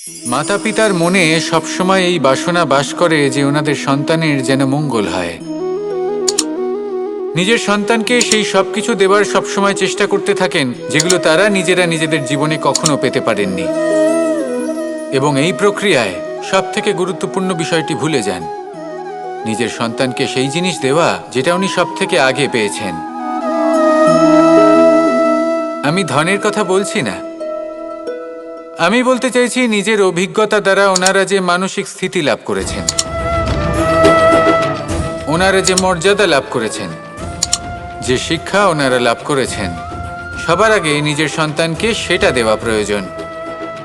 মাতা পিতার মনে সবসময় এই বাসনা বাস করে যে ওনাদের সন্তানের যেন মঙ্গল হয়। নিজের সন্তানকে সেই সবকিছু দেবার সবসময় চেষ্টা করতে থাকেন যেগুলো তারা নিজেরা নিজেদের জীবনে কখনো পেতে পারেননি। এবং এই প্রক্রিয়ায় সব থেকে গুরুত্বপূর্ণ বিষয়টি ভুলে যান, নিজের সন্তানকে সেই জিনিস দেওয়া যেটা উনি সব থেকে আগে পেয়েছেন। আমি ধনের কথা বলছি না, আমি বলতে চাইছি নিজের অভিজ্ঞতা দ্বারা ওনারা যে মানসিক স্থিতি লাভ করেছেন, ওনারা যে মর্যাদা লাভ করেছেন, যে শিক্ষা ওনারা লাভ করেছেন, সবার আগে নিজের সন্তানকে সেটা দেওয়া প্রয়োজন।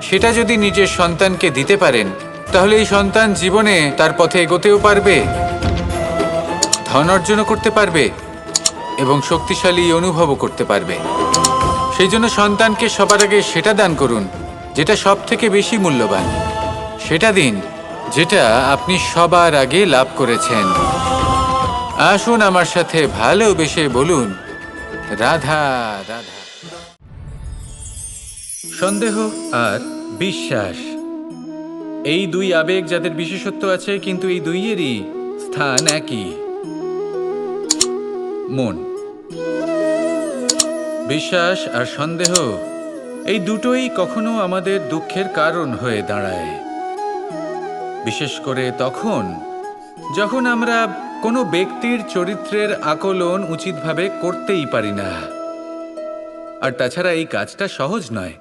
সেটা যদি নিজের সন্তানকে দিতে পারেন তাহলে এই সন্তান জীবনে তার পথে এগোতেও পারবে, ধন অর্জনও করতে পারবে এবং শক্তিশালী অনুভবও করতে পারবে। সেই জন্য সন্তানকে সবার আগে সেটা দান করুন যেটা সব থেকে বেশি মূল্যবান। সেটা দিন যেটা আপনি সবার আগে লাভ করেছেন। আসুন আমার সাথে ভালোবেসে বলুন, রাধা রাধা। সন্দেহ আর বিশ্বাস, এই দুই আবেগ যাদের বিশেষত্ব আছে, কিন্তু এই দুইয়েরই স্থান একই, মন। বিশ্বাস আর সন্দেহ এই দুটোই কখনো আমাদের দুঃখের কারণ হয়ে দাঁড়ায়, বিশেষ করে তখন যখন আমরা কোনো ব্যক্তির চরিত্রের আকলন উচিতভাবে করতেই পারি না। আর তাছাড়া এই কাজটা সহজ নয়।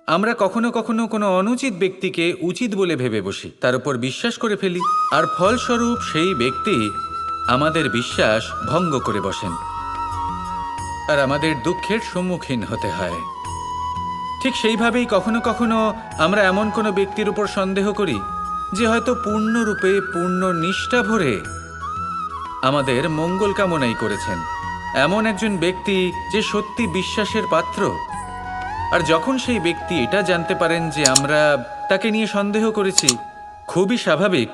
আমরা কখনো কখনো কোনো অনুচিত ব্যক্তিকে উচিত বলে ভেবে বসি, তার উপর বিশ্বাস করে ফেলি, আর ফলস্বরূপ সেই ব্যক্তি আমাদের বিশ্বাস ভঙ্গ করে বসেন আর আমাদের দুঃখের সম্মুখীন হতে হয়। ঠিক সেইভাবেই কখনো কখনো আমরা এমন কোনো ব্যক্তির উপর সন্দেহ করি যে হয়তো পূর্ণরূপে পূর্ণ নিষ্ঠা ভরে আমাদের মঙ্গল কামনাই করেছেন, এমন একজন ব্যক্তি যে সত্যি বিশ্বাসের পাত্র। আর যখন সেই ব্যক্তি এটা জানতে পারেন যে আমরা তাকে নিয়ে সন্দেহ করেছি, খুবই স্বাভাবিক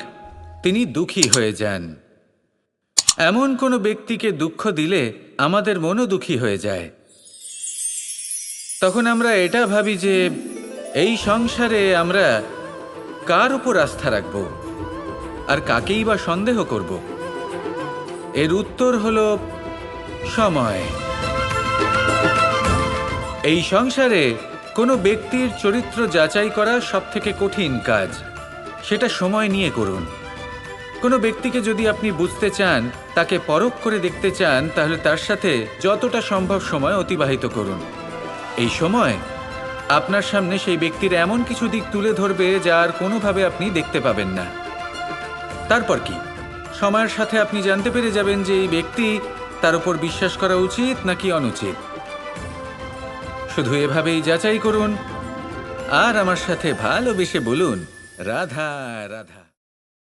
তিনি দুঃখী হয়ে যান। এমন কোনো ব্যক্তিকে দুঃখ দিলে আমাদের মনও দুঃখী হয়ে যায়। তখন আমরা এটা ভাবি যে এই সংসারে আমরা কার উপর আস্থা রাখব আর কাকেই বা সন্দেহ করব। এর উত্তর হলো সময়। এই সংসারে কোনো ব্যক্তির চরিত্র যাচাই করা সবথেকে কঠিন কাজ, সেটা সময় নিয়ে করুন। কোনো ব্যক্তিকে যদি আপনি বুঝতে চান, তাকে পরখ করে দেখতে চান, তাহলে তার সাথে যতটা সম্ভব সময় অতিবাহিত করুন। এই সময় আপনার সামনে সেই ব্যক্তির এমন কিছু দিক তুলে ধরবে যা আর কোনোভাবে আপনি দেখতে পাবেন না। তারপর কি, সময়ের সাথে আপনি জানতে পেরে যাবেন যে এই ব্যক্তি, তার উপর বিশ্বাস করা উচিত নাকি অনুচিত। শুধু এভাবেই যাচাই করুন আর আমার সাথে ভালোবেসে বলুন, রাধা রাধা।